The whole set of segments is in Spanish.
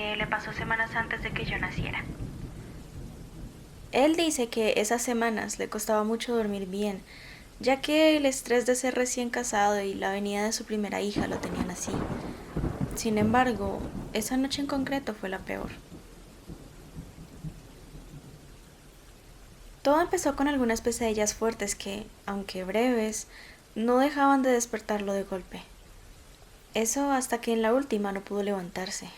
que le pasó semanas antes de que yo naciera. Él dice que esas semanas le costaba mucho dormir bien, ya que el estrés de ser recién casado y la venida de su primera hija lo tenían así. Sin embargo, esa noche en concreto fue la peor. Todo empezó con algunas pesadillas fuertes que, aunque breves, no dejaban de despertarlo de golpe. Eso hasta que en la última no pudo levantarse.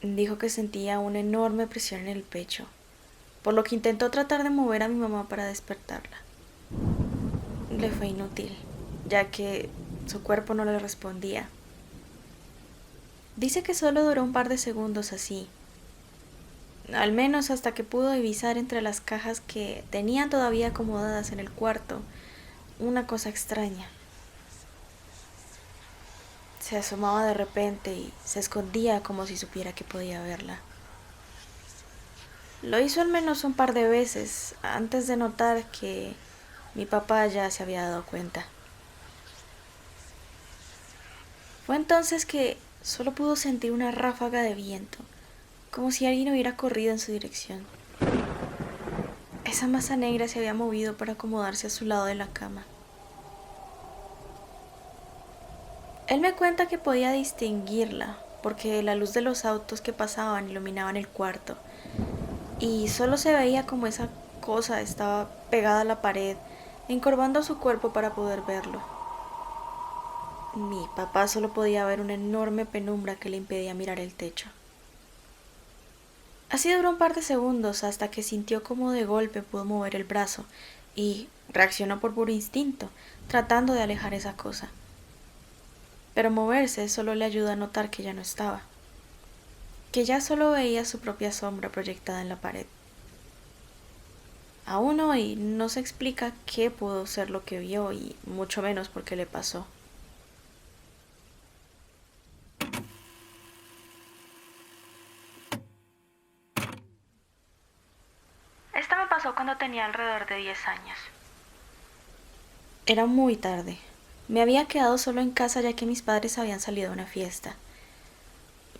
Dijo que sentía una enorme presión en el pecho, por lo que intentó tratar de mover a mi mamá para despertarla. Le fue inútil, ya que su cuerpo no le respondía. Dice que solo duró un par de segundos así, al menos hasta que pudo divisar entre las cajas que tenían todavía acomodadas en el cuarto una cosa extraña. Se asomaba de repente y se escondía como si supiera que podía verla. Lo hizo al menos un par de veces antes de notar que mi papá ya se había dado cuenta. Fue entonces que solo pudo sentir una ráfaga de viento, como si alguien hubiera corrido en su dirección. Esa masa negra se había movido para acomodarse a su lado de la cama. Él me cuenta que podía distinguirla, porque la luz de los autos que pasaban iluminaban el cuarto, y solo se veía como esa cosa estaba pegada a la pared, encorvando su cuerpo para poder verlo. Mi papá solo podía ver una enorme penumbra que le impedía mirar el techo. Así duró un par de segundos hasta que sintió como de golpe pudo mover el brazo y reaccionó por puro instinto, tratando de alejar esa cosa. Pero moverse solo le ayudó a notar que ya no estaba, que ya solo veía su propia sombra proyectada en la pared. Aún hoy no se explica qué pudo ser lo que vio y mucho menos por qué le pasó. Esta me pasó cuando tenía alrededor de 10 años. Era muy tarde. Me había quedado solo en casa ya que mis padres habían salido a una fiesta.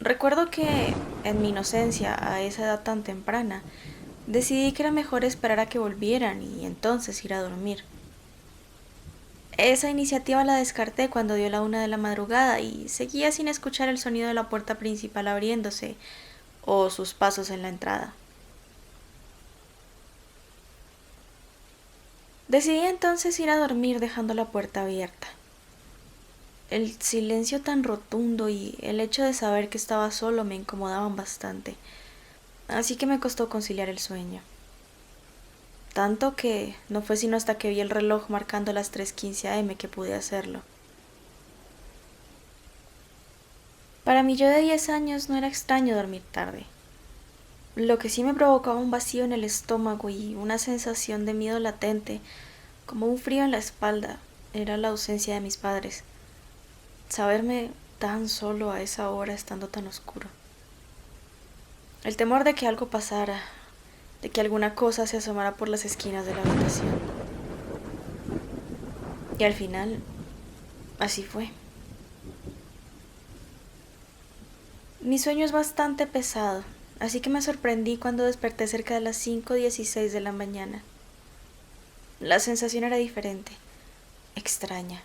Recuerdo que, en mi inocencia, a esa edad tan temprana, decidí que era mejor esperar a que volvieran y entonces ir a dormir. Esa iniciativa la descarté cuando dio la 1 de la madrugada y seguía sin escuchar el sonido de la puerta principal abriéndose o sus pasos en la entrada. Decidí entonces ir a dormir dejando la puerta abierta. El silencio tan rotundo y el hecho de saber que estaba solo me incomodaban bastante, así que me costó conciliar el sueño. Tanto que no fue sino hasta que vi el reloj marcando las 3:15 am que pude hacerlo. Para mí yo de 10 años no era extraño dormir tarde. Lo que sí me provocaba un vacío en el estómago y una sensación de miedo latente, como un frío en la espalda, era la ausencia de mis padres. Saberme tan solo a esa hora estando tan oscuro. El temor de que algo pasara, de que alguna cosa se asomara por las esquinas de la habitación. Y al final, así fue. Mi sueño es bastante pesado, así que me sorprendí cuando desperté cerca de las 5:16 de la mañana. La sensación era diferente, extraña.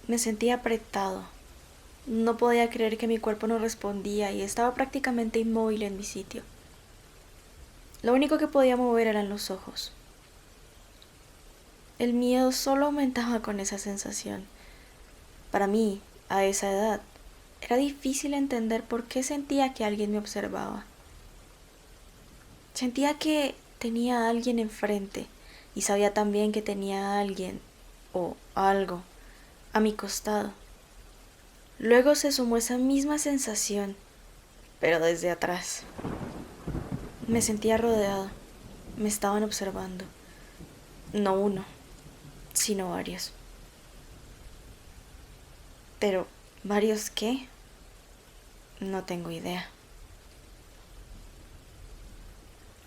Me sentía apretado. No podía creer que mi cuerpo no respondía y estaba prácticamente inmóvil en mi sitio. Lo único que podía mover eran los ojos. El miedo solo aumentaba con esa sensación. Para mí, a esa edad, era difícil entender por qué sentía que alguien me observaba. Sentía que tenía a alguien enfrente y sabía también que tenía a alguien o algo a mi costado. Luego se sumó esa misma sensación, pero desde atrás. Me sentía rodeado. Me estaban observando. No uno, sino varios. Pero, ¿varios qué? No tengo idea.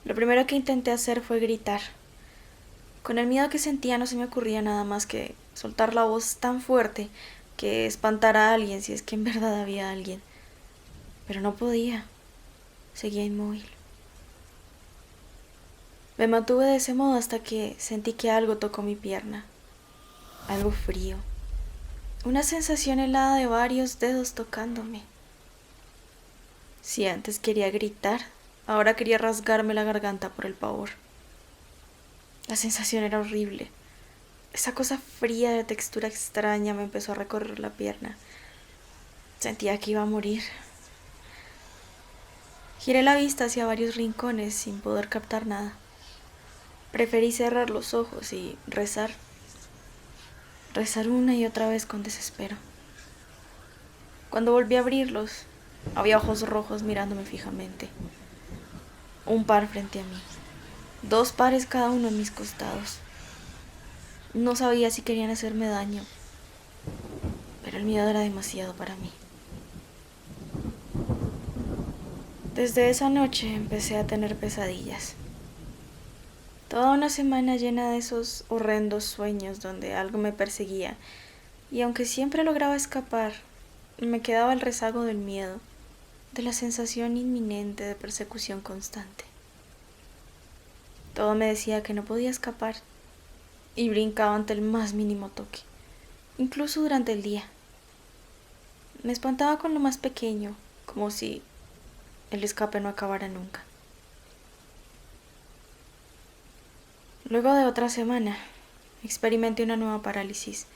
Lo primero que intenté hacer fue gritar. Con el miedo que sentía no se me ocurría nada más que soltar la voz tan fuerte que espantara a alguien si es que en verdad había alguien. pero no podía. Seguía inmóvil. Me mantuve de ese modo hasta que sentí que algo tocó mi pierna. Algo frío. Una sensación helada de varios dedos tocándome. Si antes quería gritar, ahora quería rasgarme la garganta por el pavor. La sensación era horrible. Esa cosa fría de textura extraña me empezó a recorrer la pierna. Sentía que iba a morir. Giré la vista hacia varios rincones sin poder captar nada. Preferí cerrar los ojos y rezar. Rezar una y otra vez con desespero. Cuando volví a abrirlos, había ojos rojos mirándome fijamente. Un par frente a mí. 2 pares cada uno en mis costados. No sabía si querían hacerme daño, pero el miedo era demasiado para mí. Desde esa noche empecé a tener pesadillas. Toda una semana llena de esos horrendos sueños donde algo me perseguía, y aunque siempre lograba escapar, me quedaba el rezago del miedo, de la sensación inminente de persecución constante. Todo me decía que no podía escapar, y brincaba ante el más mínimo toque, incluso durante el día. Me espantaba con lo más pequeño, como si el escape no acabara nunca. Luego de otra semana, experimenté una nueva parálisis,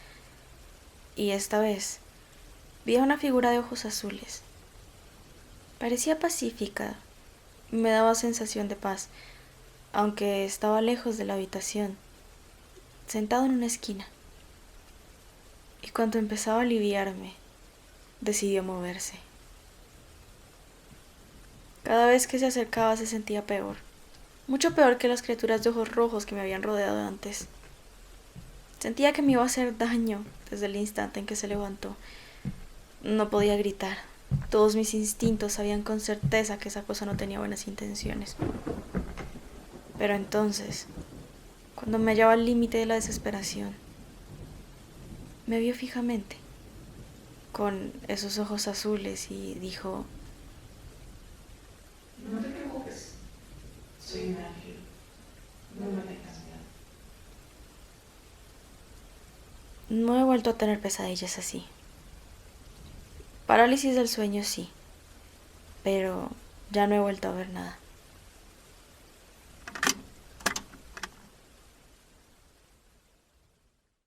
y esta vez vi a una figura de ojos azules. Parecía pacífica, me daba sensación de paz, aunque estaba lejos de la habitación, sentado en una esquina. Y cuando empezaba a aliviarme, decidió moverse. Cada vez que se acercaba se sentía peor, mucho peor que las criaturas de ojos rojos que me habían rodeado antes. Sentía que me iba a hacer daño desde el instante en que se levantó. No podía gritar. Todos mis instintos sabían con certeza que esa cosa no tenía buenas intenciones. Pero entonces, cuando me hallaba al límite de la desesperación, me vio fijamente, con esos ojos azules, y dijo: No te preocupes, soy un ángel, no me tengas miedo. No he vuelto a tener pesadillas así. Parálisis del sueño sí, pero ya no he vuelto a ver nada.